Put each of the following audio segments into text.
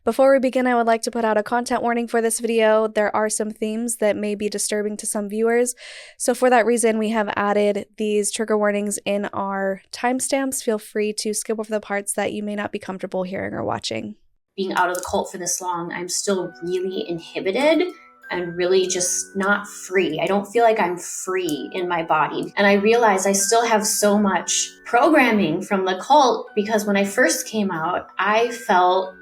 Before we begin, I would like to put out a content warning for this video. There are some themes that may be disturbing to some viewers. So for that reason, we have added these trigger warnings in our timestamps. Feel free to skip over the parts that you may not be comfortable hearing or watching. Being out of the cult for this long, I'm still really inhibited and really just not free. I don't feel like I'm free in my body. And I realize I still have so much programming from the cult because when I first came out, I felt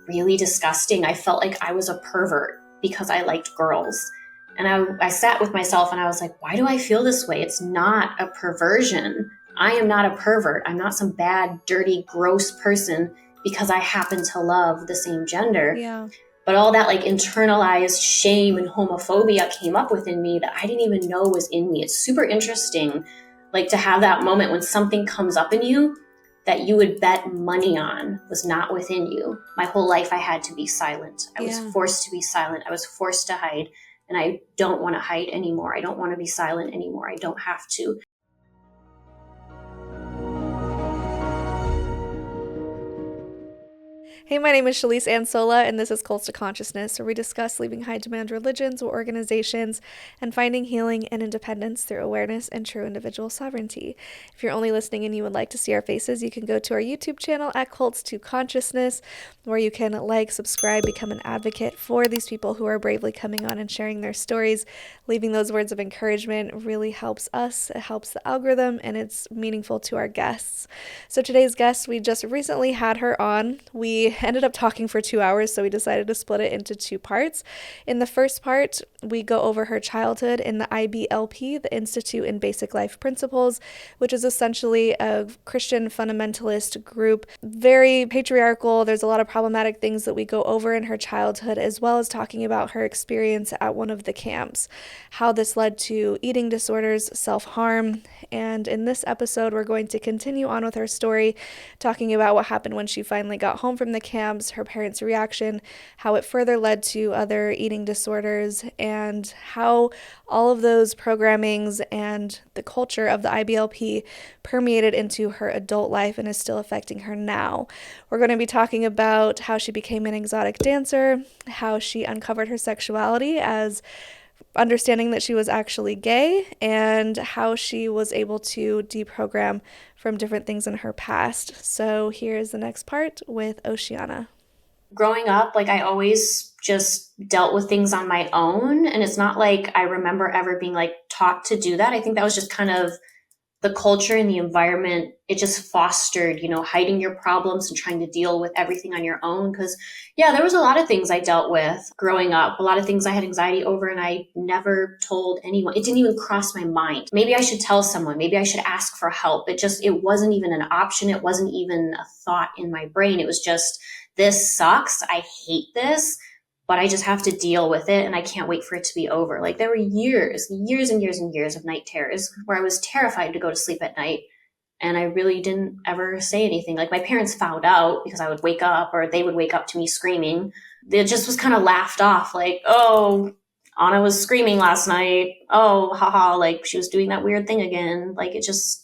really disgusting. I felt like I was a pervert because I liked girls. And I sat with myself and I was like, why do I feel this way? It's not a perversion. I am not a pervert. I'm not some bad, dirty, gross person because I happen to love the same gender. Yeah. But all that like internalized shame and homophobia came up within me that I didn't even know was in me. It's super interesting, like to have that moment when something comes up in you that you would bet money on was not within you. My whole life I had to be silent. I was forced to be silent. I was forced to hide. And I don't want to hide anymore. I don't want to be silent anymore. I don't have to. Hey, my name is Shelise and this is Cults to Consciousness, where we discuss leaving high-demand religions or organizations and finding healing and independence through awareness and true individual sovereignty. If you're only listening and you would like to see our faces, you can go to our YouTube channel at Cults to Consciousness, where you can like, subscribe, become an advocate for these people who are bravely coming on and sharing their stories. Leaving those words of encouragement really helps us, it helps the algorithm, and it's meaningful to our guests. So today's guest, we just recently had her on. We ended up talking for 2 hours, so we decided to split it into 2 parts. In the first part, we go over her childhood in the IBLP, the Institute in Basic Life Principles, which is essentially a Christian fundamentalist group. Very patriarchal. There's a lot of problematic things that we go over in her childhood, as well as talking about her experience at one of the camps, how this led to eating disorders, self-harm, and in this episode, we're going to continue on with her story, talking about what happened when she finally got home from the camps, her parents' reaction, how it further led to other eating disorders, and how all of those programmings and the culture of the IBLP permeated into her adult life and is still affecting her now. We're going to be talking about how she became an exotic dancer, how she uncovered her sexuality as understanding that she was actually gay, and how she was able to deprogram from different things in her past. So here's the next part with Oceana. Growing up, like I always just dealt with things on my own. And it's not like I remember ever being like taught to do that. I think that was just kind of the culture and the environment. It just fostered, hiding your problems and trying to deal with everything on your own. Because there was a lot of things I dealt with growing up, a lot of things I had anxiety over, and I never told anyone. It didn't even cross my mind. Maybe I should tell someone, maybe I should ask for help. It wasn't even an option. It wasn't even a thought in my brain. It was just, this sucks. I hate this, but I just have to deal with it, and I can't wait for it to be over. Like there were years and years and years of night terrors where I was terrified to go to sleep at night, and I really didn't ever say anything. Like my parents found out because I would wake up, or they would wake up to me screaming. It just was kind of laughed off, like, oh, Ana was screaming last night. Oh, haha, like she was doing that weird thing again. Like it just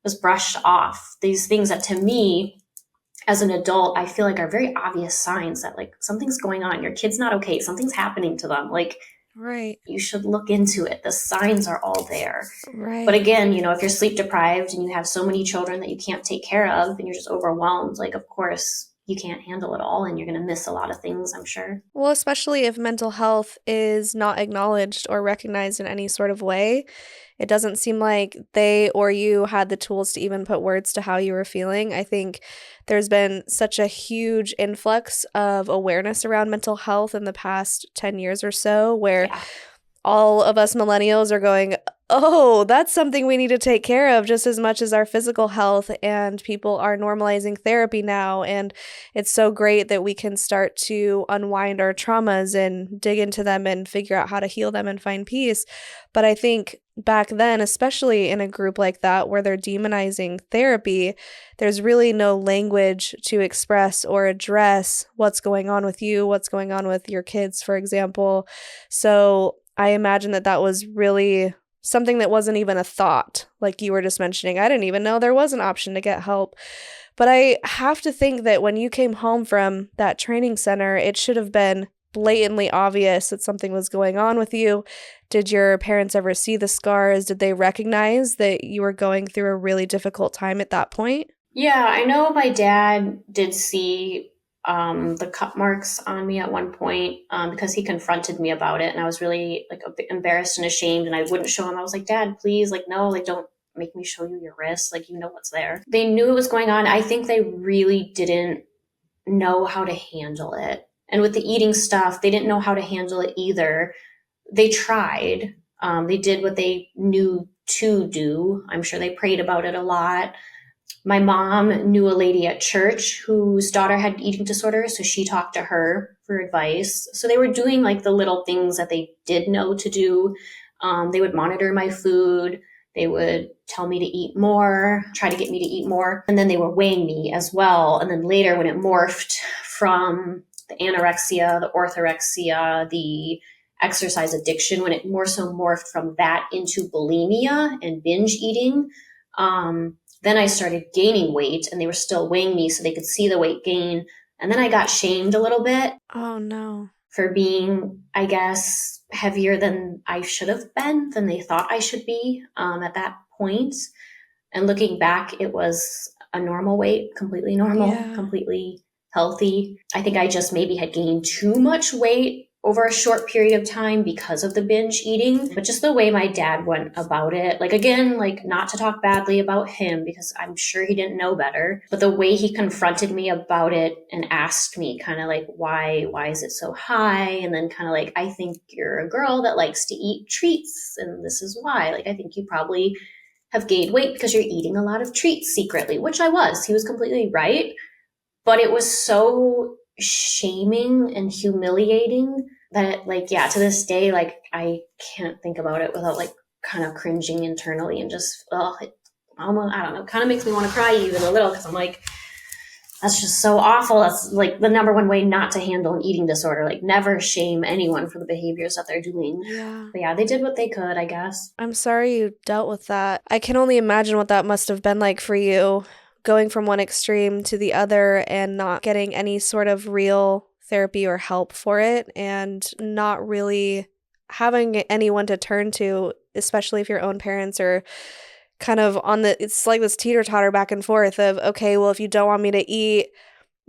was brushed off. These things that to me, as an adult, I feel like are very obvious signs that like something's going on. Your kid's not okay. Something's happening to them. Like, right. You should look into it. The signs are all there. Right. But again, if you're sleep deprived and you have so many children that you can't take care of and you're just overwhelmed, like, of course, you can't handle it all and you're going to miss a lot of things, I'm sure. Well, especially if mental health is not acknowledged or recognized in any sort of way. It doesn't seem like they or you had the tools to even put words to how you were feeling. I think there's been such a huge influx of awareness around mental health in the past 10 years or so, where all of us millennials are going, oh, that's something we need to take care of just as much as our physical health, and people are normalizing therapy now, and it's so great that we can start to unwind our traumas and dig into them and figure out how to heal them and find peace. But I think back then, especially in a group like that where they're demonizing therapy, there's really no language to express or address what's going on with you, what's going on with your kids, for example. So I imagine that was really something that wasn't even a thought, like you were just mentioning. I didn't even know there was an option to get help. But I have to think that when you came home from that training center, it should have been blatantly obvious that something was going on with you. Did your parents ever see the scars? Did they recognize that you were going through a really difficult time at that point? Yeah, I know my dad did see the cut marks on me at one point because he confronted me about it, and I was really like a bit embarrassed and ashamed, and I wouldn't show him. I was like, Dad, please, like, no, like, don't make me show you your wrist. Like, you know what's there. They knew it was going on. I think they really didn't know how to handle it. And with the eating stuff, they didn't know how to handle it either. They tried. They did what they knew to do. I'm sure they prayed about it a lot. My mom knew a lady at church whose daughter had eating disorders, so she talked to her for advice. So they were doing like the little things that they did know to do. They would monitor my food. They would tell me to eat more, try to get me to eat more. And then they were weighing me as well. And then later when it morphed from the anorexia, the orthorexia, the exercise addiction, when it more so morphed from that into bulimia and binge eating, then I started gaining weight, and they were still weighing me so they could see the weight gain. And then I got shamed a little bit. Oh, no. For being, I guess, heavier than I should have been, than they thought I should be at that point. And looking back, it was a normal weight, completely normal, completely healthy. I think I just maybe had gained too much weight over a short period of time because of the binge eating, but just the way my dad went about it, like, again, like, not to talk badly about him because I'm sure he didn't know better, but the way he confronted me about it and asked me kind of like, why is it so high? And then kind of like, I think you're a girl that likes to eat treats, and this is why, like, I think you probably have gained weight because you're eating a lot of treats secretly, which I was. He was completely right. But it was so shaming and humiliating that, like, yeah, to this day, like, I can't think about it without like kind of cringing internally and just, it almost, I don't know, kind of makes me want to cry even a little, because I'm like, that's just so awful. That's like the number one way not to handle an eating disorder. Like, never shame anyone for the behaviors that they're doing. Yeah. But yeah, they did what they could, I guess. I'm sorry you dealt with that. I can only imagine what that must have been like for you, going from one extreme to the other and not getting any sort of real therapy or help for it, and not really having anyone to turn to, especially if your own parents are kind of on it's like this teeter-totter back and forth of, okay, well, if you don't want me to eat,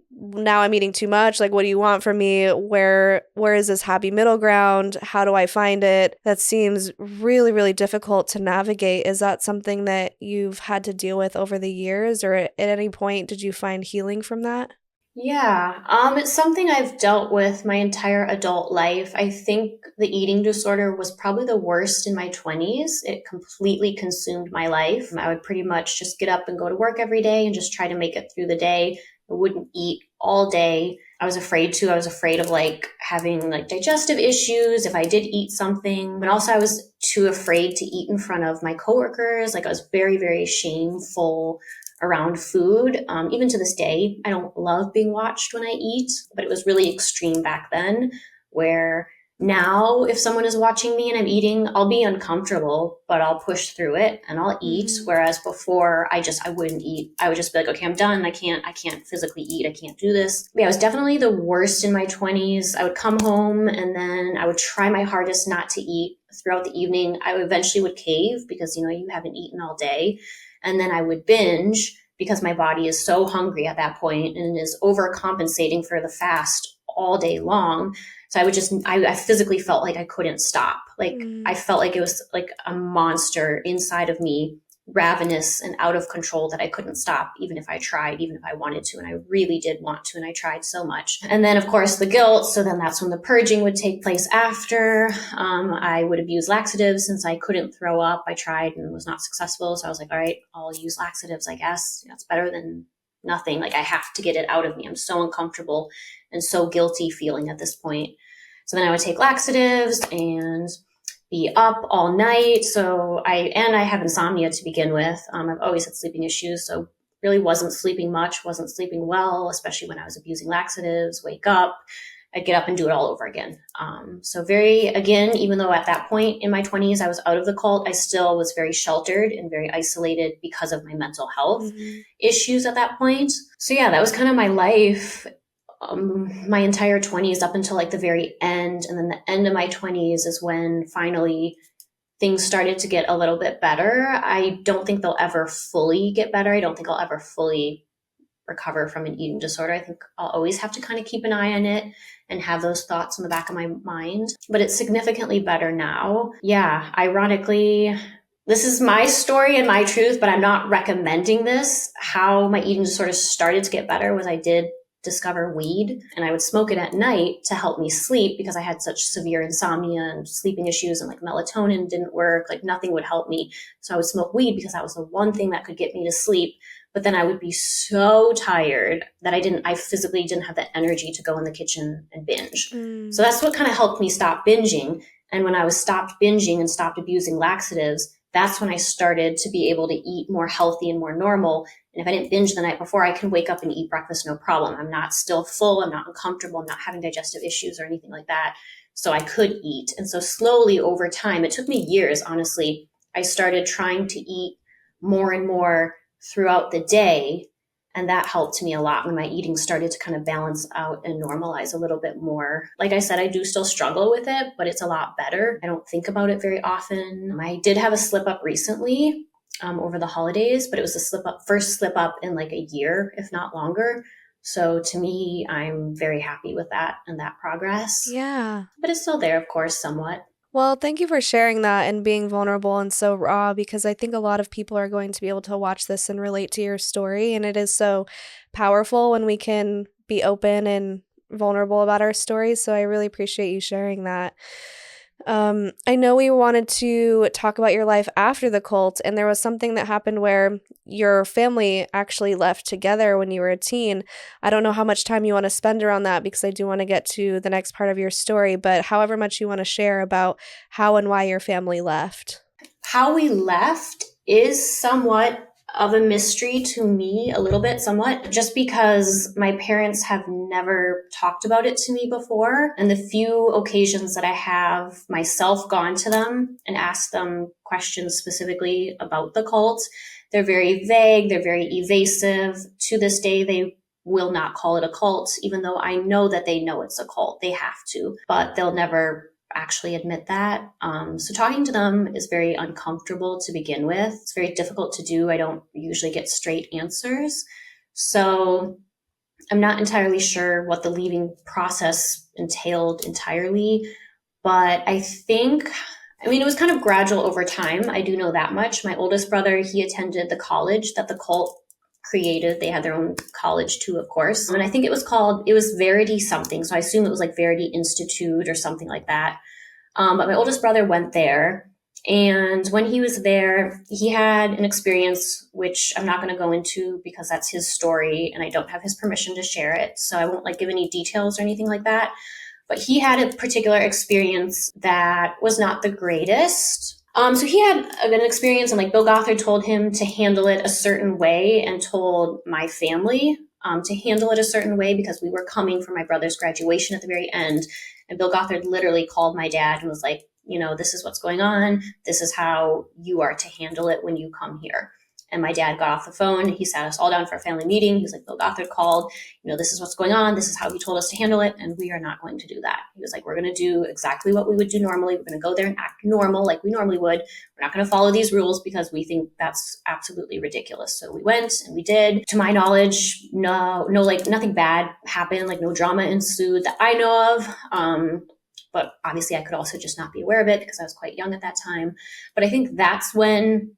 now I'm eating too much. Like, what do you want from me? Where is this happy middle ground? How do I find it? That seems really, really difficult to navigate. Is that something that you've had to deal with over the years, or at any point did you find healing from that? Yeah, it's something I've dealt with my entire adult life. I think the eating disorder was probably the worst in my 20s. It completely consumed my life. I would pretty much just get up and go to work every day and just try to make it through the day. I wouldn't eat all day. I was afraid of like having like digestive issues if I did eat something. But also I was too afraid to eat in front of my coworkers. Like, I was very, very shameful around food. Even to this day, I don't love being watched when I eat, but it was really extreme back then, where now if someone is watching me and I'm eating, I'll be uncomfortable, but I'll push through it and I'll eat. Mm-hmm. Whereas before I wouldn't eat. I would just be like, okay, I'm done. I can't physically eat. I can't do this. But yeah, it was definitely the worst in my 20s. I would come home and then I would try my hardest not to eat throughout the evening. I eventually would cave because, you haven't eaten all day. And then I would binge because my body is so hungry at that point and is overcompensating for the fast all day long. So I physically felt like I couldn't stop. Like, I felt like it was like a monster inside of me, ravenous and out of control, that I couldn't stop, even if I tried, even if I wanted to. And I really did want to, and I tried so much. And then, of course, the guilt. So then that's when the purging would take place after. I would abuse laxatives since I couldn't throw up. I tried and was not successful. So I was like, all right, I'll use laxatives, I guess. It's better than nothing. Like, I have to get it out of me. I'm so uncomfortable and so guilty feeling at this point. So then I would take laxatives and be up all night. So I have insomnia to begin with. I've always had sleeping issues, so really wasn't sleeping much, wasn't sleeping well, especially when I was abusing laxatives, wake up, I'd get up and do it all over again. So very, again, even though at that point in my 20s, I was out of the cult, I still was very sheltered and very isolated because of my mental health issues at that point. So yeah, that was kind of my life, my entire 20s up until like the very end. And then the end of my 20s is when finally things started to get a little bit better. I don't think they'll ever fully get better. I don't think I'll ever fully recover from an eating disorder. I think I'll always have to kind of keep an eye on it and have those thoughts in the back of my mind, but it's significantly better now. Yeah, ironically, this is my story and my truth, but I'm not recommending this. How my eating disorder started to get better was I did discover weed, and I would smoke it at night to help me sleep because I had such severe insomnia and sleeping issues, and like melatonin didn't work, like nothing would help me. So I would smoke weed because that was the one thing that could get me to sleep. But then I would be so tired that I physically didn't have the energy to go in the kitchen and binge. So that's what kind of helped me stop binging. And when I was stopped binging and stopped abusing laxatives, that's when I started to be able to eat more healthy and more normal. And if I didn't binge the night before, I can wake up and eat breakfast, no problem. I'm not still full. I'm not uncomfortable. I'm not having digestive issues or anything like that. So I could eat. And so slowly over time, it took me years, honestly, I started trying to eat more and more throughout the day. And that helped me a lot when my eating started to kind of balance out and normalize a little bit more. Like I said, I do still struggle with it, but it's a lot better. I don't think about it very often. I did have a slip up recently over the holidays, but it was first slip up in like a year, if not longer. So to me, I'm very happy with that and that progress. Yeah. But it's still there, of course, somewhat. Well, thank you for sharing that and being vulnerable and so raw, because I think a lot of people are going to be able to watch this and relate to your story. And it is so powerful when we can be open and vulnerable about our stories. So I really appreciate you sharing that. I know we wanted to talk about your life after the cult, and there was something that happened where your family actually left together when you were a teen. I don't know how much time you want to spend around that because I do want to get to the next part of your story, but however much you want to share about how and why your family left. How we left is somewhat of a mystery to me, a little bit, somewhat, just because my parents have never talked about it to me before. And the few occasions that I have myself gone to them and asked them questions specifically about the cult, they're very vague, they're very evasive. To this day, they will not call it a cult, even though I know that they know it's a cult. They have to, but they'll never actually admit that. So talking to them is very uncomfortable to begin with. It's very difficult to do. I don't usually get straight answers. So I'm not entirely sure what the leaving process entailed entirely, but I think, it was kind of gradual over time. I do know that much. My oldest brother, he attended the college that the cult created. They had their own college too, of course. And I think it was Verity something. So I assume it was like Verity Institute or something like that. But my oldest brother went there. And when he was there, he had an experience, which I'm not going to go into because that's his story and I don't have his permission to share it. So I won't give any details or anything like that. But he had a particular experience that was not the greatest. So he had an experience, and Bill Gothard told him to handle it a certain way and told my family to handle it a certain way because we were coming for my brother's graduation at the very end. And Bill Gothard literally called my dad and was like, this is what's going on. This is how you are to handle it when you come here. And my dad got off the phone. He sat us all down for a family meeting. He was like, Bill Gothard called, this is what's going on. This is how he told us to handle it. And we are not going to do that. He was like, we're going to do exactly what we would do normally. We're going to go there and act normal like we normally would. We're not going to follow these rules because we think that's absolutely ridiculous. So we went and we did. To my knowledge, no, nothing bad happened. No drama ensued that I know of. But obviously I could also just not be aware of it because I was quite young at that time. But I think that's when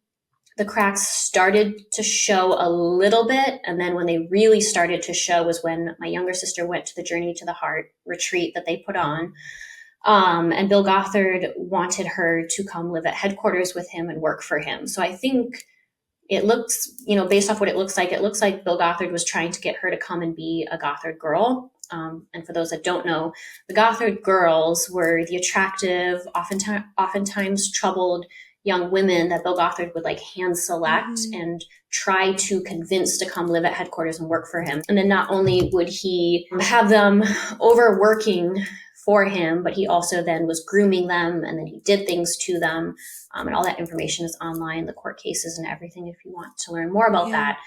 the cracks started to show a little bit. And then when they really started to show was when my younger sister went to the Journey to the Heart retreat that they put on. And Bill Gothard wanted her to come live at headquarters with him and work for him. So I think it looks, based off what it looks like Bill Gothard was trying to get her to come and be a Gothard girl. And for those that don't know, the Gothard girls were the attractive, oftentimes troubled young women that Bill Gothard would like hand select and try to convince to come live at headquarters and work for him. And then not only would he have them overworking for him, but he also then was grooming them, and then he did things to them. And all that information is online, the court cases and everything, if you want to learn more about that.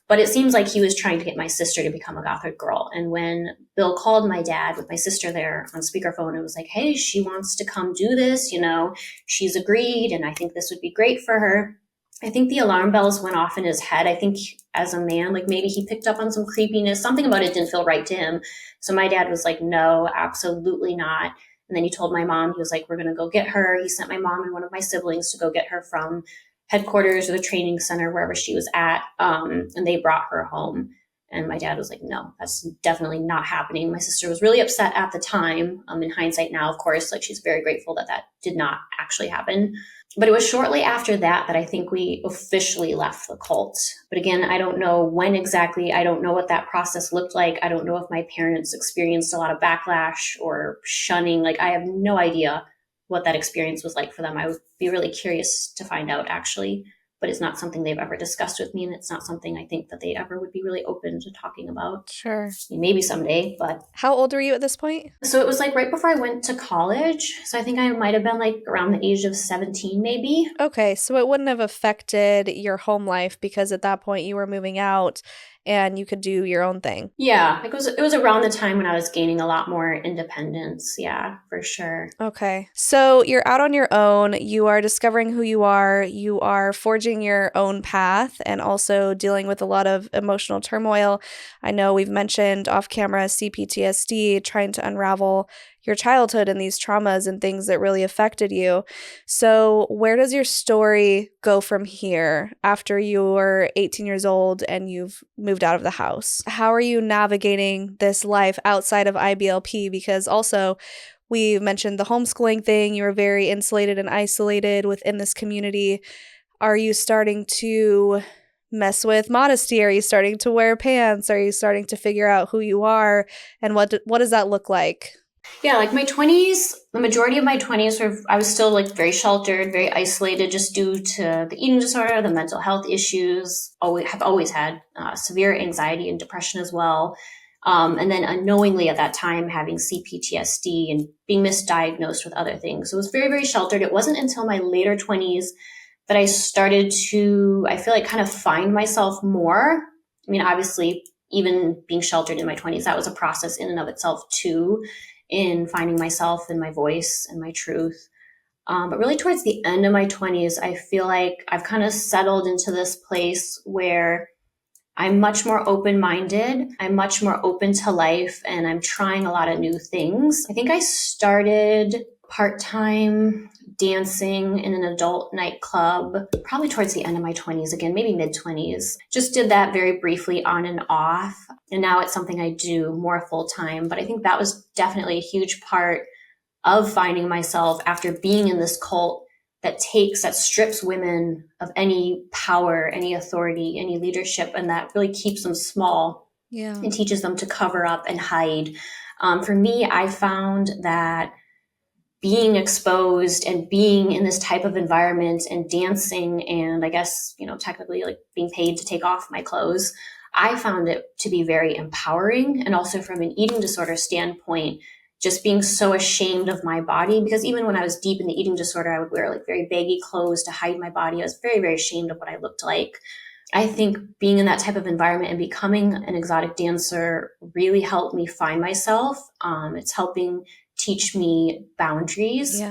But it seems like he was trying to get my sister to become a Gothard girl. And when Bill called my dad with my sister there on speakerphone, it was like, hey, she wants to come do this. You know, she's agreed, and I think this would be great for her. I think the alarm bells went off in his head. I think as a man, like maybe he picked up on some creepiness. Something about it didn't feel right to him. So my dad was like, no, absolutely not. And then he told my mom, he was like, we're going to go get her. He sent my mom and one of my siblings to go get her from headquarters or the training center, wherever she was at. And they brought her home. And my dad was like, no, that's definitely not happening. My sister was really upset at the time. In hindsight now, of course, like she's very grateful that that did not actually happen. But it was shortly after that I think we officially left the cult. But again, I don't know when exactly. I don't know what that process looked like. I don't know if my parents experienced a lot of backlash or shunning. Like I have no idea what that experience was like for them. I would be really curious to find out, actually. But it's not something they've ever discussed with me, and it's not something I think that they ever would be really open to talking about. Sure. Maybe someday, but... How old were you at this point? So it was like right before I went to college. So I think I might have been like around the age of 17, maybe. Okay, so it wouldn't have affected your home life because at that point you were moving out and you could do your own thing. Yeah, it was around the time when I was gaining a lot more independence. Yeah, for sure. Okay. So you're out on your own. You are discovering who you are forging your own path, and also dealing with a lot of emotional turmoil. I know we've mentioned off camera CPTSD, trying to unravel your childhood and these traumas and things that really affected you. So where does your story go from here after you were 18 years old and you've moved out of the house? How are you navigating this life outside of IBLP? Because also we mentioned the homeschooling thing. You were very insulated and isolated within this community. Are you starting to mess with modesty? Are you starting to wear pants? Are you starting to figure out who you are? And what does that look like? Yeah, like my 20s, the majority of my 20s, I was still like very sheltered, very isolated, just due to the eating disorder, the mental health issues. Have always had severe anxiety and depression as well. And then unknowingly at that time having CPTSD and being misdiagnosed with other things. So it was very, very sheltered. It wasn't until my later 20s that I started to, I feel like, kind of find myself more. I mean, obviously, even being sheltered in my 20s, that was a process in and of itself too, in finding myself and my voice and my truth. But really towards the end of my 20s, I feel like I've kind of settled into this place where I'm much more open-minded. I'm much more open to life, and I'm trying a lot of new things. I think I started part-time dancing in an adult nightclub probably towards the end of my 20s, again, maybe mid-20s. Just did that very briefly on and off. And now it's something I do more full-time. But I think that was definitely a huge part of finding myself after being in this cult that strips women of any power, any authority, any leadership, and that really keeps them small. Yeah. And teaches them to cover up and hide. For me, I found that being exposed and being in this type of environment and dancing and I guess, technically like being paid to take off my clothes, I found it to be very empowering. And also from an eating disorder standpoint, just being so ashamed of my body, because even when I was deep in the eating disorder, I would wear like very baggy clothes to hide my body. I was very, very ashamed of what I looked like. I think being in that type of environment and becoming an exotic dancer really helped me find myself. It's helping teach me boundaries,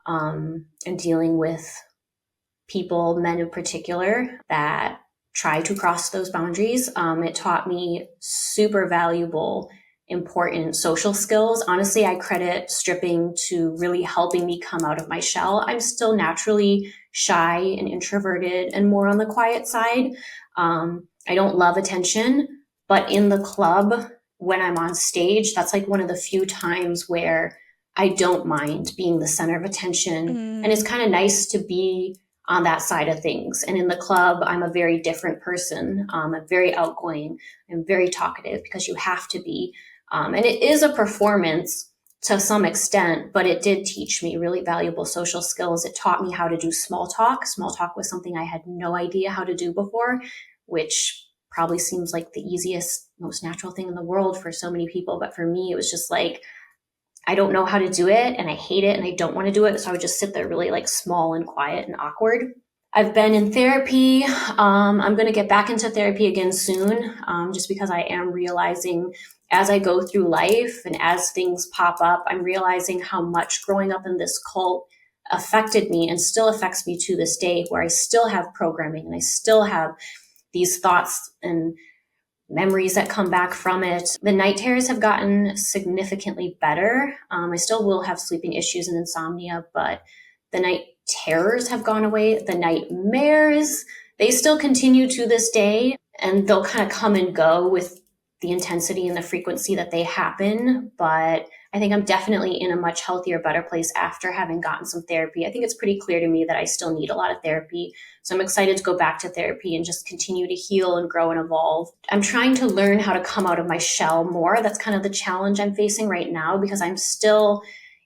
and dealing with people, men in particular, that try to cross those boundaries. It taught me super valuable, important social skills. Honestly, I credit stripping to really helping me come out of my shell. I'm still naturally shy and introverted and more on the quiet side. I don't love attention, but in the club, when I'm on stage, that's like one of the few times where I don't mind being the center of attention. And it's kind of nice to be on that side of things. And in the club, I'm a very different person. I'm very outgoing. I'm very talkative because you have to be. And it is a performance, to some extent, but it did teach me really valuable social skills. It taught me how to do small talk. Small talk was something I had no idea how to do before, which probably seems like the easiest, most natural thing in the world for so many people. But for me, it was just like, I don't know how to do it and I hate it and I don't want to do it. So I would just sit there really like small and quiet and awkward. I've been in therapy. I'm going to get back into therapy again soon, just because I am realizing as I go through life and as things pop up, I'm realizing how much growing up in this cult affected me and still affects me to this day, where I still have programming and I still have these thoughts and memories that come back from it. The night terrors have gotten significantly better. I still will have sleeping issues and insomnia, but the night terrors have gone away. The nightmares, they still continue to this day, and they'll kind of come and go with the intensity and the frequency that they happen. But I think I'm definitely in a much healthier, better place after having gotten some therapy. I think it's pretty clear to me that I still need a lot of therapy. So I'm excited to go back to therapy and just continue to heal and grow and evolve. I'm trying to learn how to come out of my shell more. That's kind of the challenge I'm facing right now, because I'm still,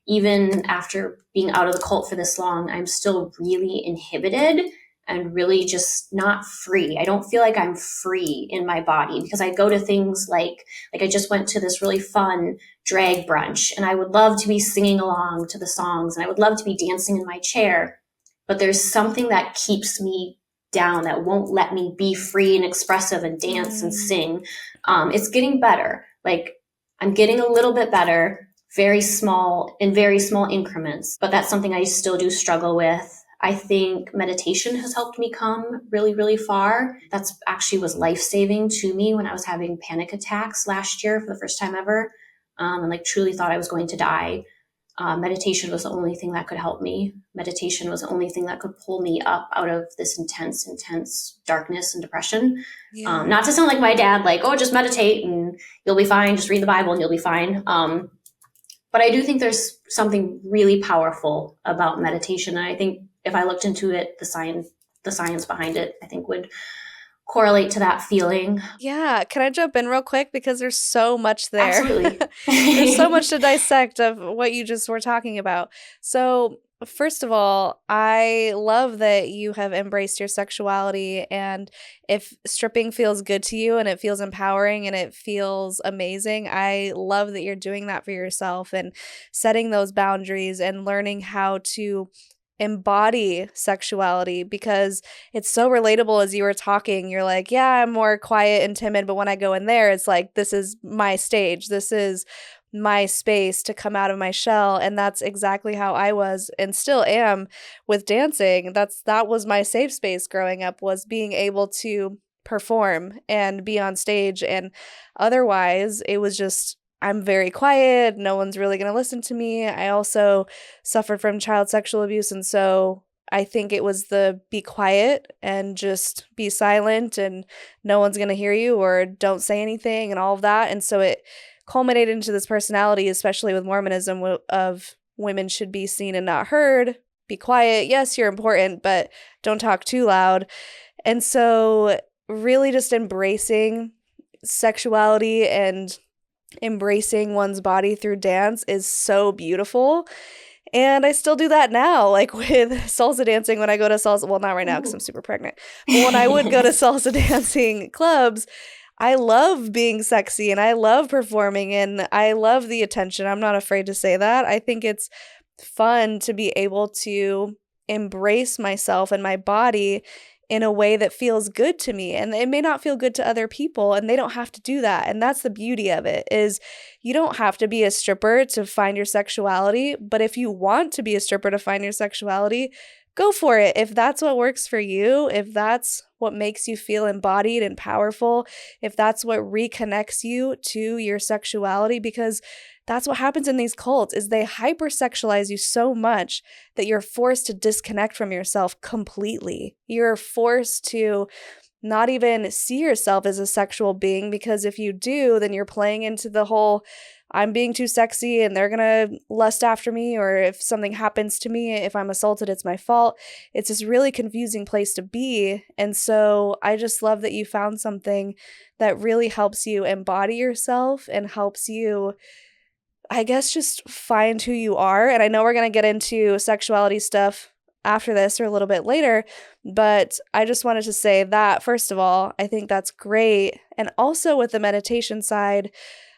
even after being out of the cult for this long, I'm still really inhibited and really just not free. I don't feel like I'm free in my body, because I go to things like I just went to this really fun drag brunch, and I would love to be singing along to the songs and I would love to be dancing in my chair. But there's something that keeps me down, that won't let me be free and expressive and dance and sing. It's getting better. Like, I'm getting a little bit better, very small increments, but that's something I still do struggle with. I think meditation has helped me come really, really far. That's actually was life-saving to me when I was having panic attacks last year for the first time ever, and like truly thought I was going to die. Meditation was the only thing that could help me. Meditation was the only thing that could pull me up out of this intense darkness and depression. Yeah. Not to sound like my dad, like, oh, just meditate and you'll be fine. Just read the Bible and you'll be fine. But I do think there's something really powerful about meditation. And I think if I looked into it, the science behind it, I think would correlate to that feeling. Yeah. Can I jump in real quick? Because there's so much there. Absolutely. There's so much to dissect of what you just were talking about. So, first of all, I love that you have embraced your sexuality, and if stripping feels good to you and it feels empowering and it feels amazing, I love that you're doing that for yourself and setting those boundaries and learning how to embody sexuality, because it's so relatable. As you were talking, you're like, yeah, I'm more quiet and timid, but when I go in there, it's like, this is my stage. This is my space to come out of my shell. And that's exactly how I was and still am with dancing. That was my safe space growing up, was being able to perform and be on stage. And otherwise, it was just, I'm very quiet. No one's really going to listen to me. I also suffered from child sexual abuse. And so I think it was the be quiet and just be silent and no one's going to hear you, or don't say anything and all of that. And so it culminated into this personality, especially with Mormonism, of women should be seen and not heard. Be quiet. Yes, you're important, but don't talk too loud. And so really just embracing sexuality and embracing one's body through dance is so beautiful. And I still do that now, like with salsa dancing. When I go to salsa, well, not right now because I'm super pregnant, but when I would go to salsa dancing clubs, I love being sexy and I love performing and I love the attention. I'm not afraid to say that. I think it's fun to be able to embrace myself and my body in a way that feels good to me. And it may not feel good to other people, and they don't have to do that. And that's the beauty of it, is you don't have to be a stripper to find your sexuality. But if you want to be a stripper to find your sexuality, go for it. If that's what works for you, if that's what makes you feel embodied and powerful, if that's what reconnects you to your sexuality, because that's what happens in these cults, is they hypersexualize you so much that you're forced to disconnect from yourself completely. You're forced to not even see yourself as a sexual being, because if you do, then you're playing into the whole, I'm being too sexy and they're going to lust after me, or if something happens to me, if I'm assaulted, it's my fault. It's this really confusing place to be. And so I just love that you found something that really helps you embody yourself and helps you I guess just find who you are. And I know we're going to get into sexuality stuff after this or a little bit later, but I just wanted to say that, first of all, I think that's great. And also with the meditation side,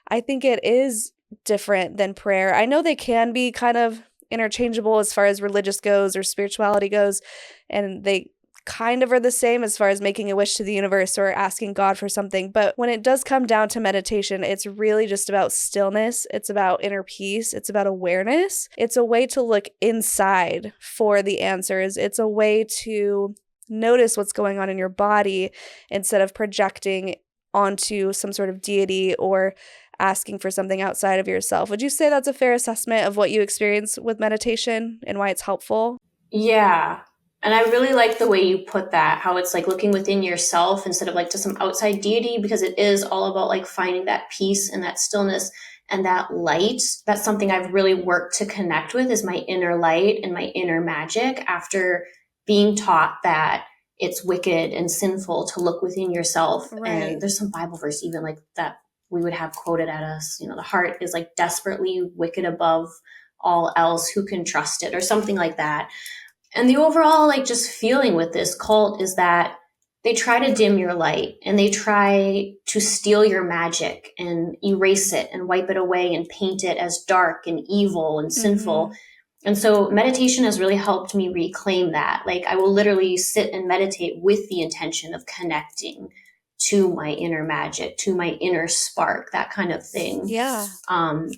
I think it is different than prayer. I know they can be kind of interchangeable as far as religious goes or spirituality goes, and they kind of are the same as far as making a wish to the universe or asking God for something. But when it does come down to meditation, it's really just about stillness. It's about inner peace. It's about awareness. It's a way to look inside for the answers. It's a way to notice what's going on in your body instead of projecting onto some sort of deity or asking for something outside of yourself. Would you say that's a fair assessment of what you experience with meditation and why it's helpful? Yeah. And I really like the way you put that, how it's like looking within yourself instead of like to some outside deity, because it is all about like finding that peace and that stillness and that light. That's something I've really worked to connect with, is my inner light and my inner magic, after being taught that it's wicked and sinful to look within yourself. Right. And there's some Bible verse even like that we would have quoted at us, the heart is like desperately wicked above all else, who can trust it, or something like that. And the overall, like, just feeling with this cult is that they try to dim your light and they try to steal your magic and erase it and wipe it away and paint it as dark and evil and sinful. And so meditation has really helped me reclaim that. Like, I will literally sit and meditate with the intention of connecting to my inner magic, to my inner spark, that kind of thing. Yeah.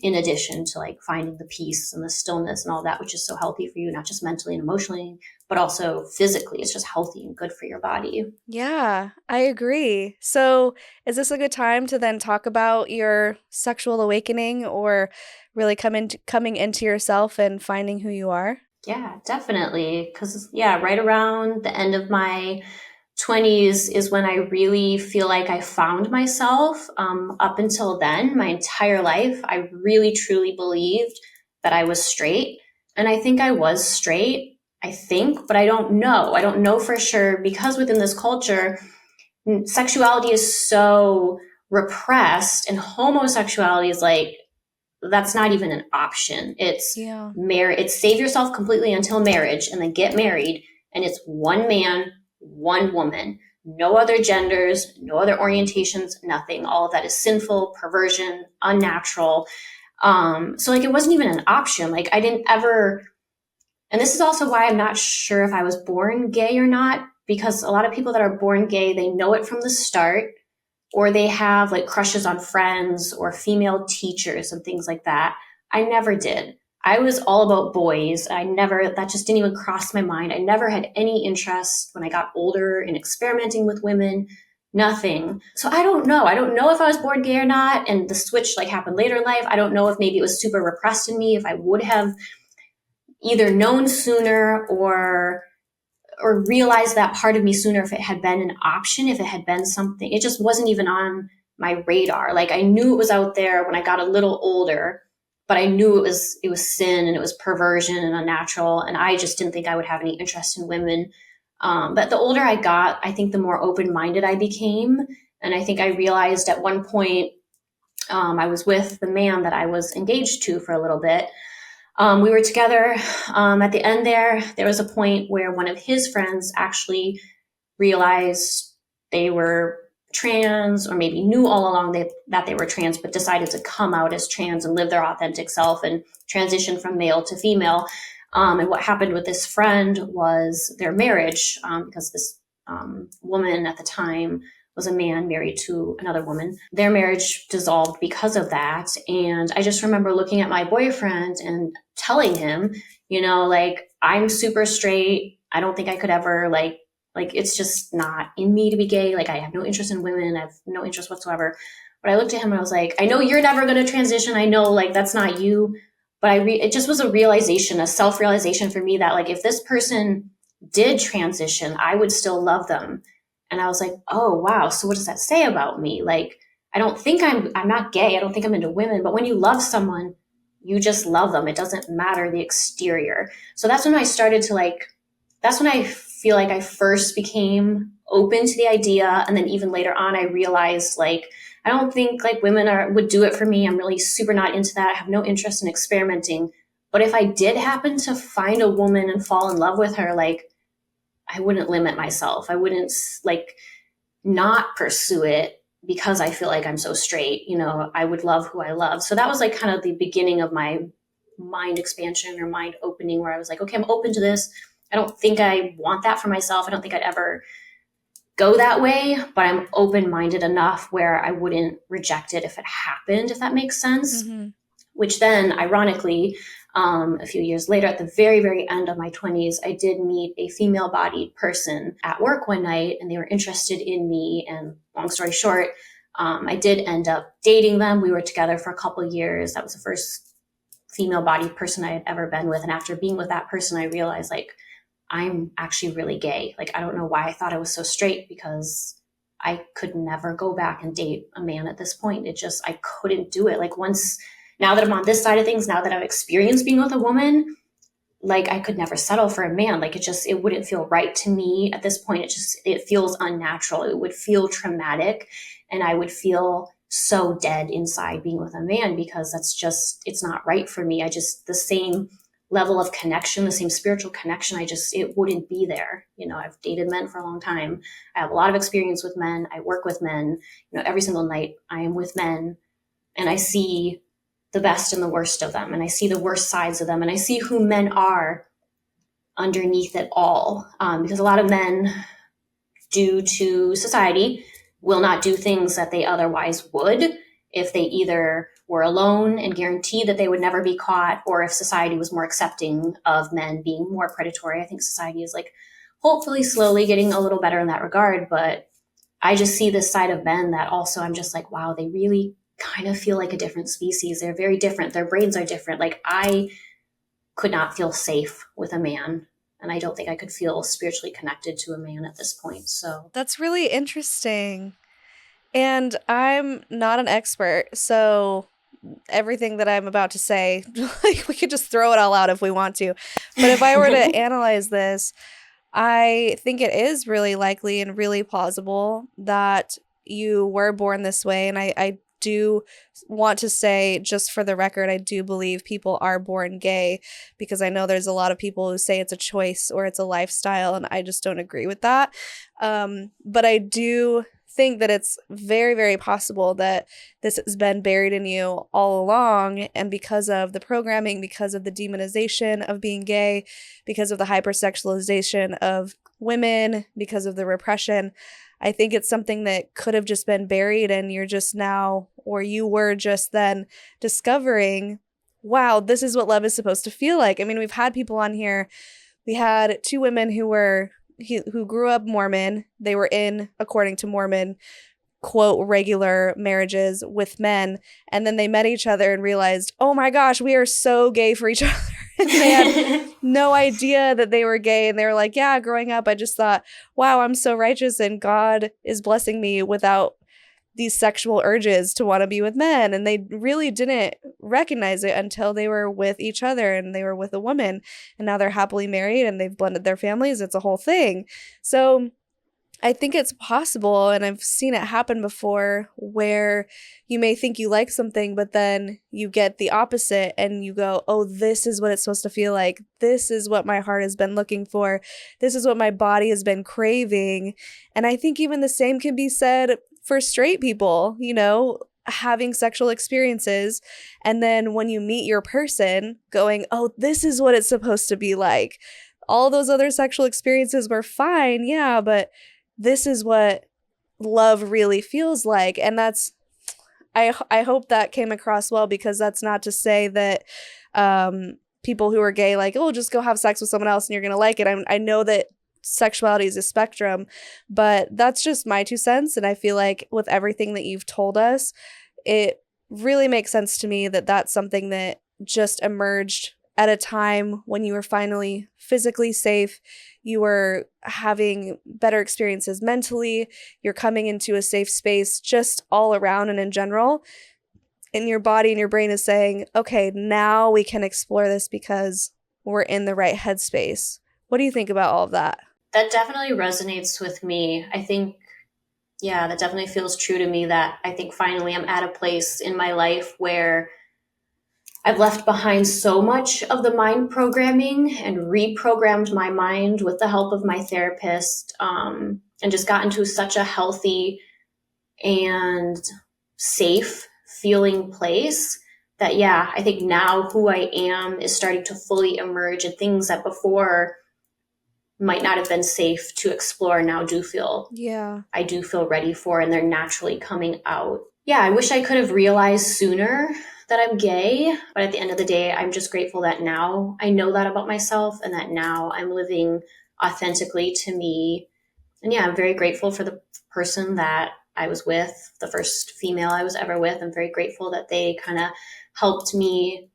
In addition to like finding the peace and the stillness and all that, which is so healthy for you, not just mentally and emotionally, but also physically. It's just healthy and good for your body. Yeah, I agree. So, is this a good time to then talk about your sexual awakening or really coming into yourself and finding who you are? Yeah, definitely. Because, yeah, right around the end of my 20s is when I really feel like I found myself. Up until then, my entire life, I really truly believed that I was straight. And I think I was straight, but I don't know. I don't know for sure, because within this culture, sexuality is so repressed, and homosexuality is like, that's not even an option. It's it's save yourself completely until marriage and then get married. And it's one man, one woman, no other genders, no other orientations, nothing. All of that is sinful, perversion, unnatural. So like, it wasn't even an option. Like, I didn't ever, and this is also why I'm not sure if I was born gay or not, because a lot of people that are born gay, they know it from the start, or they have like crushes on friends or female teachers and things like that. I never did. I was all about boys. That just didn't even cross my mind. I never had any interest when I got older in experimenting with women, nothing. So I don't know. I don't know if I was born gay or not. And the switch like happened later in life. I don't know if maybe it was super repressed in me, if I would have either known sooner or realize that part of me sooner, if it had been an option, if it had been something. It just wasn't even on my radar. Like, I knew it was out there when I got a little older, but I knew it was sin and it was perversion and unnatural. And I just didn't think I would have any interest in women. But the older I got, I think the more open-minded I became. And I think I realized at one point, I was with the man that I was engaged to for a little bit. We were together. At the end there was a point where one of his friends actually realized they were trans, or maybe knew all along that they were trans, but decided to come out as trans and live their authentic self and transition from male to female. And what happened with this friend was their marriage, because this woman at the time was a man married to another woman. Their marriage dissolved because of that. And I just remember looking at my boyfriend and telling him, like, I'm super straight. I don't think I could ever like, it's just not in me to be gay. Like, I have no interest in women. I have no interest whatsoever. But I looked at him and I was like, I know you're never going to transition. I know, like, that's not you. But it just was a realization, a self-realization for me that, like, if this person did transition, I would still love them. And I was like, oh, wow. So what does that say about me? Like, I don't think I'm not gay. I don't think I'm into women. But when you love someone, you just love them. It doesn't matter the exterior. So that's when I started to that's when I feel like I first became open to the idea. And then even later on, I realized, like, I don't think like women would do it for me. I'm really super not into that. I have no interest in experimenting. But if I did happen to find a woman and fall in love with her, like I wouldn't limit myself. I wouldn't like not pursue it because I feel like I'm so straight. You know, I would love who I love. So that was like kind of the beginning of my mind expansion or mind opening, where I was like, okay, I'm open to this. I don't think I want that for myself. I don't think I'd ever go that way, but I'm open-minded enough where I wouldn't reject it if it happened, if that makes sense. Mm-hmm. Which then, ironically, a few years later, at the very, very end of my 20s, I did meet a female-bodied person at work one night, and they were interested in me. And long story short, I did end up dating them. We were together for a couple of years. That was the first female-bodied person I had ever been with. And after being with that person, I realized, like, I'm actually really gay. Like, I don't know why I thought I was so straight, because I could never go back and date a man at this point. I couldn't do it. Like, now that I'm on this side of things, now that I've experienced being with a woman, like I could never settle for a man. Like it wouldn't feel right to me at this point. It feels unnatural. It would feel traumatic, and I would feel so dead inside being with a man, because it's not right for me. The same level of connection, the same spiritual connection, it wouldn't be there. You know, I've dated men for a long time. I have a lot of experience with men. I work with men. You know, every single night I am with men, and I see the best and the worst of them, and I see the worst sides of them, and I see who men are underneath it all. Because a lot of men, due to society, will not do things that they otherwise would if they either were alone and guaranteed that they would never be caught, or if society was more accepting of men being more predatory. I think society is like hopefully slowly getting a little better in that regard, but I just see this side of men that also I'm just like, wow, they really kind of feel like a different species. They're very different. Their brains are different. Like I could not feel safe with a man, and I don't think I could feel spiritually connected to a man at this point. So That's really interesting. And I'm not an expert, so everything that I'm about to say, like we could just throw it all out if we want to. But if I were to analyze this, I think it is really likely and really plausible that you were born this way. And I do want to say, just for the record, I do believe people are born gay, because I know there's a lot of people who say it's a choice or it's a lifestyle, and I just don't agree with that. But I do think that it's very, very possible that this has been buried in you all along, and because of the programming, because of the demonization of being gay, because of the hypersexualization of women, because of the repression, I think it's something that could have just been buried, and you're just now, or you were just then discovering, wow, this is what love is supposed to feel like. I mean, we've had people on here. We had two women who grew up Mormon. They were in, according to Mormon, quote, regular marriages with men. And then they met each other and realized, oh my gosh, we are so gay for each other. And they had no idea that they were gay. And they were like, yeah, growing up, I just thought, wow, I'm so righteous and God is blessing me without these sexual urges to want to be with men. And they really didn't recognize it until they were with each other and they were with a woman. And now they're happily married and they've blended their families. It's a whole thing. So I think it's possible, and I've seen it happen before, where you may think you like something, but then you get the opposite and you go, oh, this is what it's supposed to feel like. This is what my heart has been looking for. This is what my body has been craving. And I think even the same can be said for straight people, you know, having sexual experiences. And then when you meet your person, going, oh, this is what it's supposed to be like. All those other sexual experiences were fine, yeah, but this is what love really feels like. And that's, I hope that came across well, because that's not to say that people who are gay, like, oh, just go have sex with someone else and you're going to like it. I know that sexuality is a spectrum, but that's just my 2 cents. And I feel like with everything that you've told us, it really makes sense to me that that's something that just emerged at a time when you were finally physically safe, you were having better experiences mentally, you're coming into a safe space just all around and in general, and your body and your brain is saying, okay, now we can explore this because we're in the right headspace. What do you think about all of that? that definitely resonates with me. I think Yeah, that definitely feels true to me, that I think finally I'm at a place in my life where I've left behind so much of the mind programming and reprogrammed my mind with the help of my therapist, and just gotten to such a healthy and safe feeling place that, yeah, I think now who I am is starting to fully emerge, and things that before might not have been safe to explore now Yeah. I do feel ready for, and they're naturally coming out. Yeah, I wish I could have realized sooner that I'm gay, but at the end of the day, I'm just grateful that now I know that about myself, and that now I'm living authentically to me. And yeah, I'm very grateful for the person that I was with, the first female I was ever with. I'm very grateful that they kind of helped me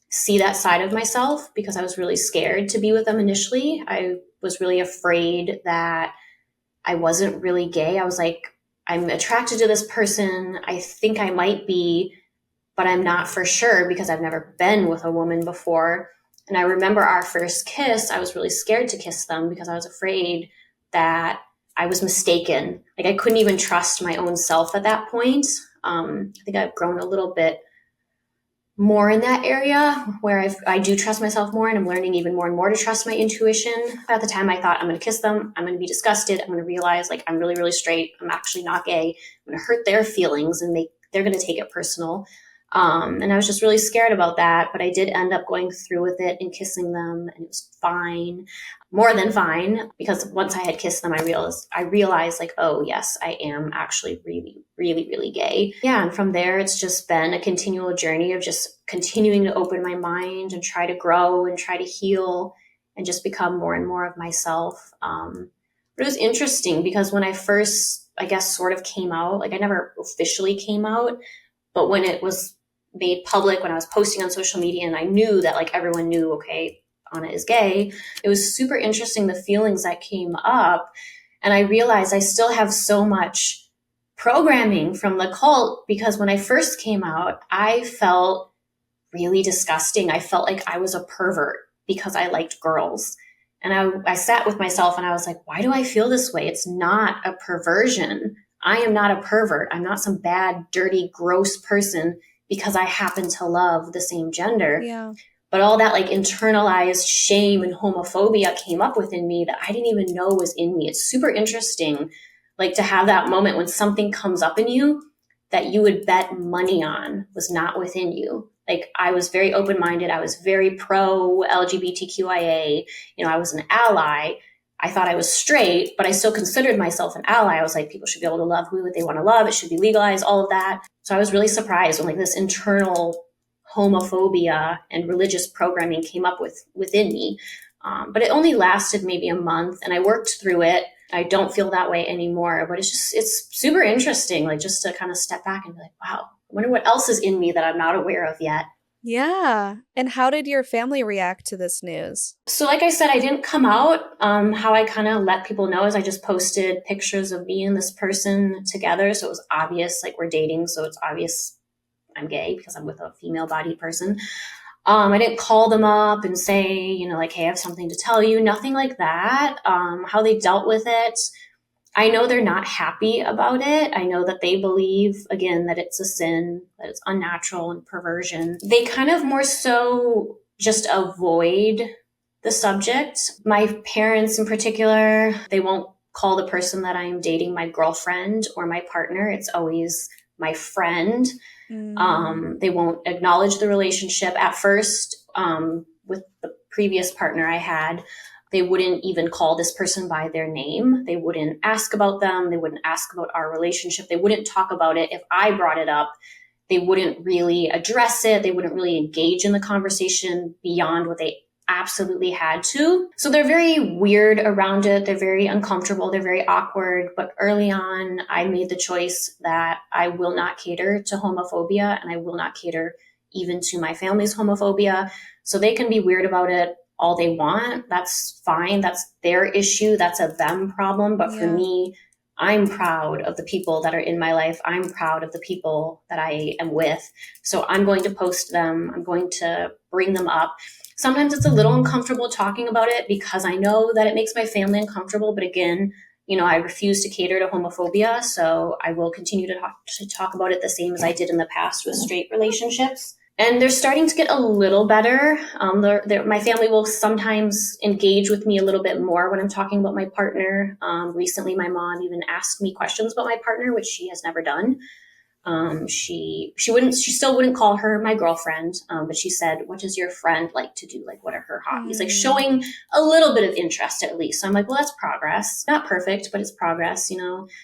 see that side of myself, because I was really scared to be with them initially. I was really afraid that I wasn't really gay. I was like, I'm attracted to this person. I think I might be, but I'm not for sure because I've never been with a woman before. And I remember our first kiss, I was really scared to kiss them because I was afraid that I was mistaken. Like, I couldn't even trust my own self at that point. I think I've grown a little bit more in that area where I do trust myself more, and I'm learning even more and more to trust my intuition. At the time, I thought, I'm going to kiss them, I'm going to be disgusted, I'm going to realize like I'm really, really straight, I'm actually not gay, I'm going to hurt their feelings, and they're going to take it personal. And I was just really scared about that, but I did end up going through with it and kissing them, and it was fine, more than fine, because once I had kissed them, I realized like, oh yes, I am actually really, really, really gay. Yeah, and from there, it's just been a continual journey of just continuing to open my mind and try to grow and try to heal and just become more and more of myself. But it was interesting because when I first, I guess, sort of came out, like I never officially came out, but when it was made public, when I was posting on social media and I knew that like everyone knew, okay, Ana is gay, it was super interesting, the feelings that came up. And I realized I still have so much programming from the cult, because when I first came out, I felt really disgusting. I felt like I was a pervert because I liked girls. And I sat with myself and I was like, why do I feel this way? It's not a perversion. I am not a pervert. I'm not some bad, dirty, gross person because I happen to love the same gender. Yeah. But all that like internalized shame and homophobia came up within me that I didn't even know was in me. It's super interesting, like to have that moment when something comes up in you that you would bet money on was not within you. Like, I was very open-minded. I was very pro LGBTQIA. I was an ally. I thought I was straight, but I still considered myself an ally. I was like, people should be able to love who they want to love. It should be legalized, all of that. So I was really surprised when like this internal homophobia and religious programming came up within me. But it only lasted maybe a month, and I worked through it. I don't feel that way anymore, but it's super interesting, like just to kind of step back and be like, wow, I wonder what else is in me that I'm not aware of yet. Yeah. And how did your family react to this news? So like I said, I didn't come out. How I kind of let people know is I just posted pictures of me and this person together. So it was obvious, like we're dating. So it's obvious I'm gay because I'm with a female bodied person. I didn't call them up and say, like, hey, I have something to tell you. Nothing like that. How they dealt with it, I know they're not happy about it. I know that they believe, again, that it's a sin, that it's unnatural and perversion. They kind of more so just avoid the subject. My parents in particular, they won't call the person that I am dating my girlfriend or my partner. It's always my friend. They won't acknowledge the relationship. At first, with the previous partner I had, they wouldn't even call this person by their name. They wouldn't ask about them. They wouldn't ask about our relationship. They wouldn't talk about it. If I brought it up, they wouldn't really address it. They wouldn't really engage in the conversation beyond what they absolutely had to. So they're very weird around it. They're very uncomfortable. They're very awkward. But early on, I made the choice that I will not cater to homophobia, and I will not cater even to my family's homophobia. So they can be weird about it all they want. That's fine. That's their issue. That's a them problem. But for me, I'm proud of the people that are in my life. I'm proud of the people that I am with. So I'm going to post them. I'm going to bring them up. Sometimes it's a little uncomfortable talking about it because I know that it makes my family uncomfortable. But again, I refuse to cater to homophobia, so I will continue to talk about it the same as I did in the past with straight relationships. And they're starting to get a little better. My family will sometimes engage with me a little bit more when I'm talking about my partner. Recently, my mom even asked me questions about my partner, which she has never done. She still wouldn't call her my girlfriend, but she said, "What does your friend like to do? Like, what are her hobbies?" Like showing a little bit of interest at least. So I'm like, well, that's progress. Not perfect, but it's progress.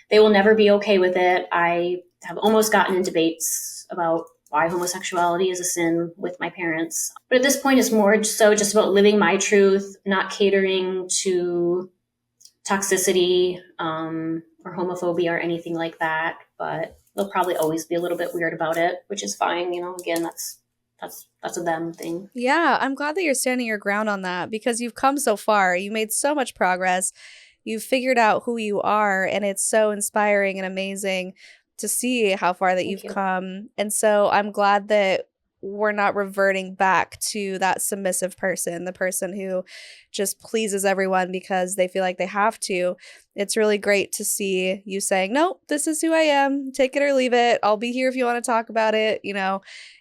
They will never be okay with it. I have almost gotten in debates about why homosexuality is a sin with my parents. But at this point, it's more so just about living my truth, not catering to toxicity, or homophobia or anything like that. But they'll probably always be a little bit weird about it, which is fine. Again, that's a them thing. Yeah, I'm glad that you're standing your ground on that because you've come so far. You made so much progress. You've figured out who you are, and it's so inspiring and amazing to see how far that you've come. And so I'm glad that we're not reverting back to that submissive person, the person who just pleases everyone because they feel like they have to. It's really great to see you saying, no, this is who I am. Take it or leave it. I'll be here if you want to talk about it.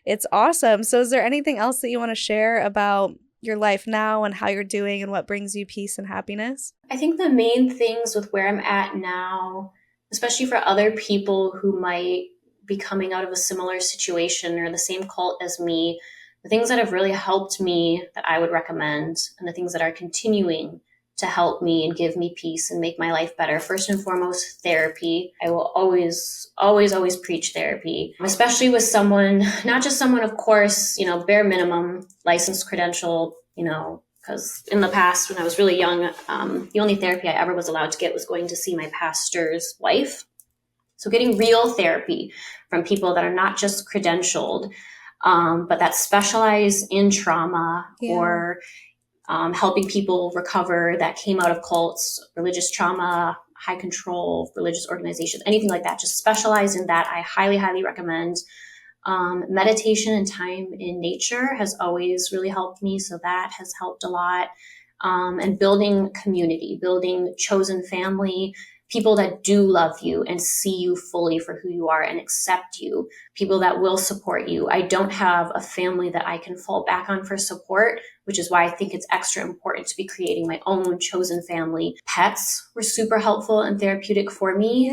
It's awesome. So is there anything else that you want to share about your life now and how you're doing and what brings you peace and happiness? I think the main things with where I'm at now, especially for other people who might be coming out of a similar situation or the same cult as me, the things that have really helped me that I would recommend, and the things that are continuing to help me and give me peace and make my life better. First and foremost, therapy. I will always, always, always preach therapy, especially with someone, not just someone, of course, bare minimum, licensed, credentialed, because in the past, when I was really young, the only therapy I ever was allowed to get was going to see my pastor's wife. So getting real therapy from people that are not just credentialed, but that specialize in trauma or helping people recover that came out of cults, religious trauma, high control, religious organizations, anything like that. Just specialize in that. I highly, highly recommend. Meditation and time in nature has always really helped me. So that has helped a lot. And building community, building chosen family, people that do love you and see you fully for who you are and accept you, people that will support you. I don't have a family that I can fall back on for support, which is why I think it's extra important to be creating my own chosen family. Pets were super helpful and therapeutic for me.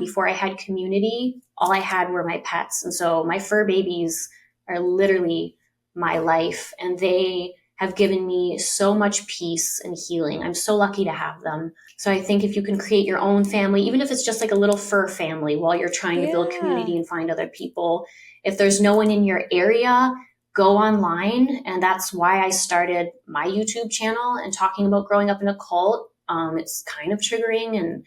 Before I had community, all I had were my pets. And so my fur babies are literally my life, and they have given me so much peace and healing. I'm so lucky to have them. So I think if you can create your own family, even if it's just like a little fur family while you're trying to build community and find other people, if there's no one in your area, go online. And that's why I started my YouTube channel and talking about growing up in a cult. It's kind of triggering and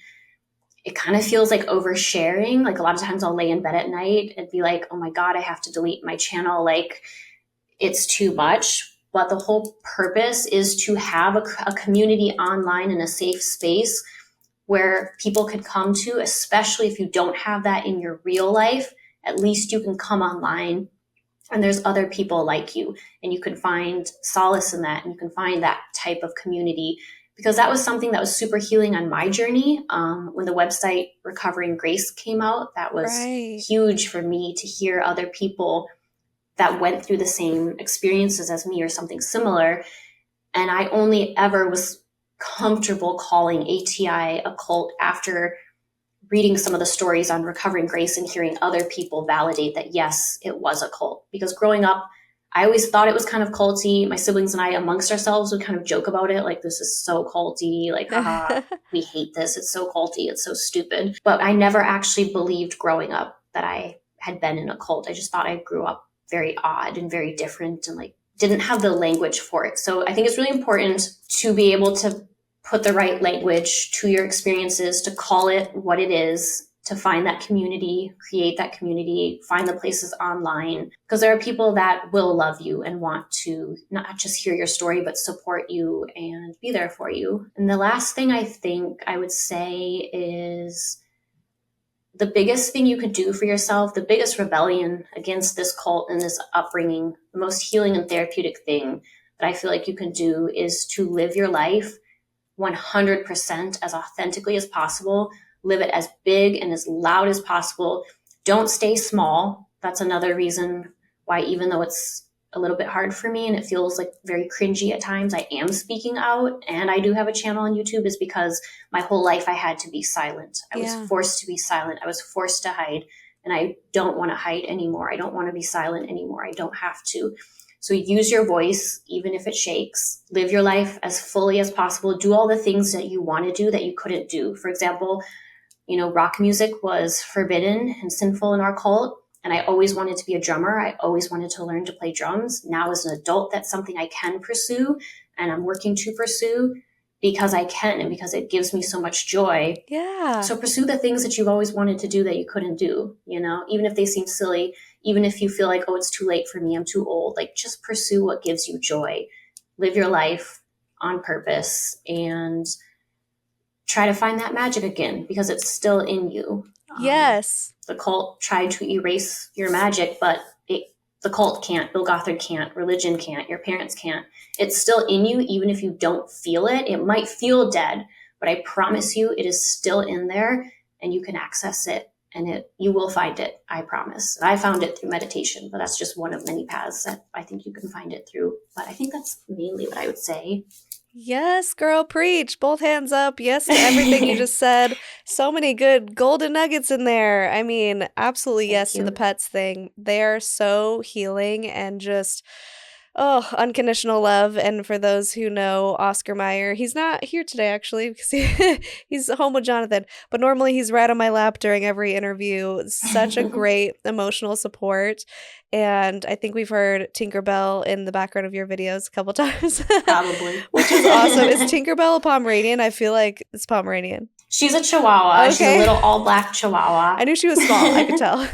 it kind of feels like oversharing. Like a lot of times I'll lay in bed at night and be like, oh my God, I have to delete my channel. Like it's too much. But the whole purpose is to have a community online in a safe space where people can come to, especially if you don't have that in your real life. At least you can come online and there's other people like you and you can find solace in that and you can find that type of community, because that was something that was super healing on my journey. When the website Recovering Grace came out, that was huge for me to hear other people that went through the same experiences as me or something similar. And I only ever was comfortable calling ATI a cult after reading some of the stories on Recovering Grace and hearing other people validate that, yes, it was a cult. Because growing up, I always thought it was kind of culty. My siblings and I amongst ourselves would kind of joke about it. Like, this is so culty. Like, haha, we hate this. It's so culty. It's so stupid. But I never actually believed growing up that I had been in a cult. I just thought I grew up very odd and very different and like didn't have the language for it. So I think it's really important to be able to put the right language to your experiences, to call it what it is, to find that community, create that community, find the places online, because there are people that will love you and want to not just hear your story, but support you and be there for you. And the last thing I think I would say is the biggest thing you could do for yourself, the biggest rebellion against this cult and this upbringing, the most healing and therapeutic thing that I feel like you can do is to live your life 100% as authentically as possible. Live it as big and as loud as possible. Don't stay small. That's another reason why, even though it's a little bit hard for me and it feels like very cringy at times, I am speaking out, and I do have a channel on YouTube, is because my whole life I had to be silent. I was forced to be silent. I was forced to hide, and I don't want to hide anymore. I don't want to be silent anymore. I don't have to. So use your voice, even if it shakes. Live your life as fully as possible. Do all the things that you want to do that you couldn't do. For example, rock music was forbidden and sinful in our cult. And I always wanted to be a drummer. I always wanted to learn to play drums. Now as an adult, that's something I can pursue, and I'm working to pursue because I can and because it gives me so much joy. Yeah. So pursue the things that you've always wanted to do that you couldn't do, even if they seem silly, even if you feel like, oh, it's too late for me, I'm too old. Like, just pursue what gives you joy. Live your life on purpose and try to find that magic again, because it's still in you. Yes. The cult tried to erase your magic, but the cult can't. Bill Gothard can't. Religion can't. Your parents can't. It's still in you, even if you don't feel it. It might feel dead, but I promise you it is still in there, and you can access it, and you will find it. I promise. I found it through meditation, but that's just one of many paths that I think you can find it through. But I think that's mainly what I would say. Yes, girl, preach. Both hands up. Yes to everything you just said. So many good golden nuggets in there. I mean, absolutely yes to the pets thing. They are so healing and just, unconditional love. And for those who know Oscar Mayer, he's not here today, actually, because he's home with Jonathan. But normally he's right on my lap during every interview. Such a great emotional support. And I think we've heard Tinkerbell in the background of your videos a couple times. Probably. Which is awesome. Is Tinkerbell a Pomeranian? I feel like it's Pomeranian. She's a Chihuahua. Okay. She's a little all-black Chihuahua. I knew she was small. I could tell.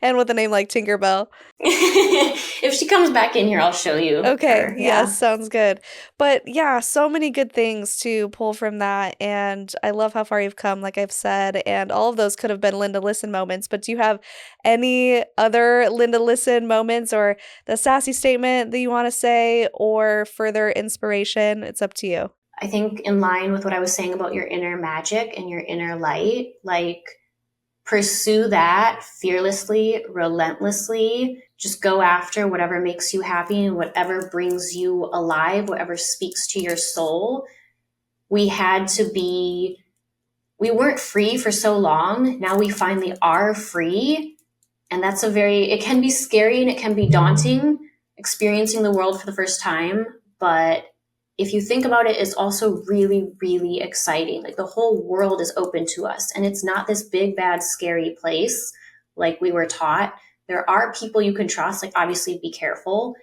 And with a name like Tinkerbell. If she comes back in here, I'll show you. Okay. Her. Yeah. Yes, sounds good. But yeah, so many good things to pull from that. And I love how far you've come, like I've said. And all of those could have been Linda Listen moments. But do you have any other Linda Listen moments, or the sassy statement that you want to say, or further inspiration? It's up to you. I think in line with what I was saying about your inner magic and your inner light, like, pursue that fearlessly, relentlessly. Just go after whatever makes you happy and whatever brings you alive, whatever speaks to your soul. We weren't free for so long. Now we finally are free. And that's it can be scary and it can be daunting, experiencing the world for the first time. But if you think about it, it's also really, really exciting. Like, the whole world is open to us, and it's not this big, bad, scary place like we were taught. There are people you can trust. Like, obviously be careful,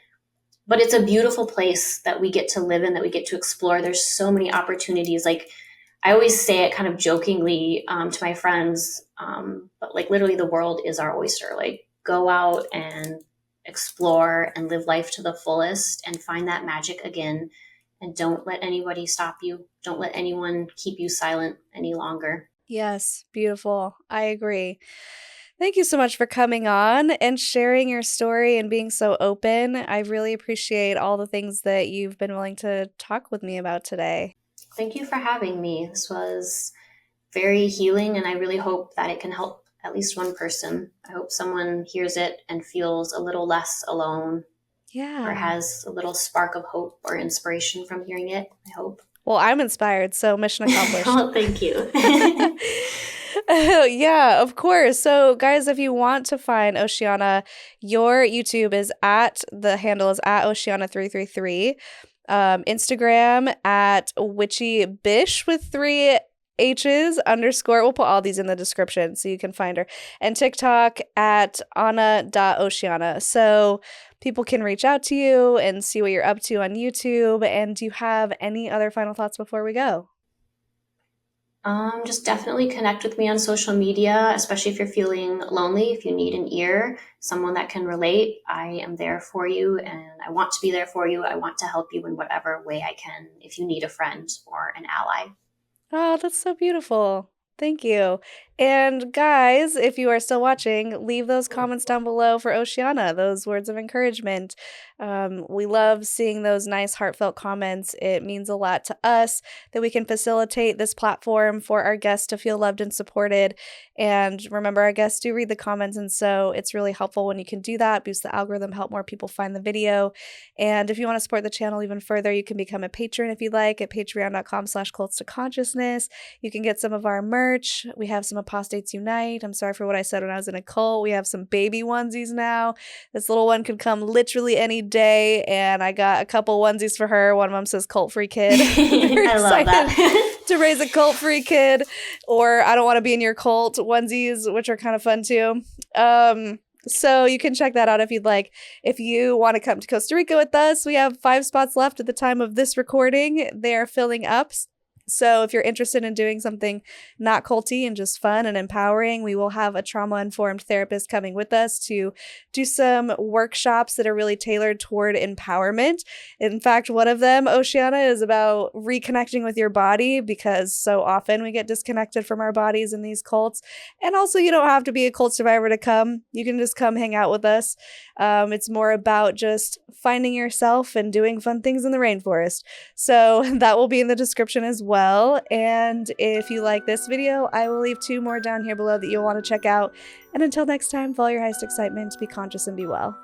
but it's a beautiful place that we get to live in, that we get to explore. There's so many opportunities. Like, I always say it kind of jokingly to my friends, but like, literally the world is our oyster. Like, go out and explore and live life to the fullest and find that magic again. And don't let anybody stop you. Don't let anyone keep you silent any longer. Yes, beautiful. I agree. Thank you so much for coming on and sharing your story and being so open. I really appreciate all the things that you've been willing to talk with me about today. Thank you for having me. This was very healing, and I really hope that it can help at least one person. I hope someone hears it and feels a little less alone. Yeah. Or has a little spark of hope or inspiration from hearing it, I hope. Well, I'm inspired, so mission accomplished. Oh, thank you. Yeah, of course. So, guys, if you want to find Oceana, your YouTube is the handle is @Oceana333. Instagram @witchybish with 3 H's _ we'll put all these in the description so you can find her, and TikTok @Ana.Oceana. So people can reach out to you and see what you're up to on YouTube. And do you have any other final thoughts before we go? Just definitely connect with me on social media, especially if you're feeling lonely, if you need an ear, someone that can relate. I am there for you, and I want to be there for you. I want to help you in whatever way I can if you need a friend or an ally. Oh, that's so beautiful. Thank you. And guys, if you are still watching, leave those comments down below for Oceana, those words of encouragement. We love seeing those nice, heartfelt comments. It means a lot to us that we can facilitate this platform for our guests to feel loved and supported. And remember, our guests do read the comments, and so it's really helpful when you can do that, boost the algorithm, help more people find the video. And if you want to support the channel even further, you can become a patron if you'd like at patreon.com/cults2consciousness. You can get some of our merch. We have some Apostates Unite. I'm sorry for what I said when I was in a cult. We have some baby onesies now. This little one could come literally any day, and I got a couple onesies for her. One of them says cult free kid. I love that. To raise a cult free kid, or I don't want to be in your cult onesies, which are kind of fun too. So you can check that out if you'd like. If you want to come to Costa Rica with us, we have 5 spots left at the time of this recording. They are filling up. So if you're interested in doing something not culty and just fun and empowering, we will have a trauma-informed therapist coming with us to do some workshops that are really tailored toward empowerment. In fact, one of them, Oceana, is about reconnecting with your body, because so often we get disconnected from our bodies in these cults. And also, you don't have to be a cult survivor to come. You can just come hang out with us. It's more about just finding yourself and doing fun things in the rainforest. So that will be in the description as well. And if you like this video, I will leave 2 more down here below that you'll want to check out. And until next time, follow your highest excitement, be conscious and be well.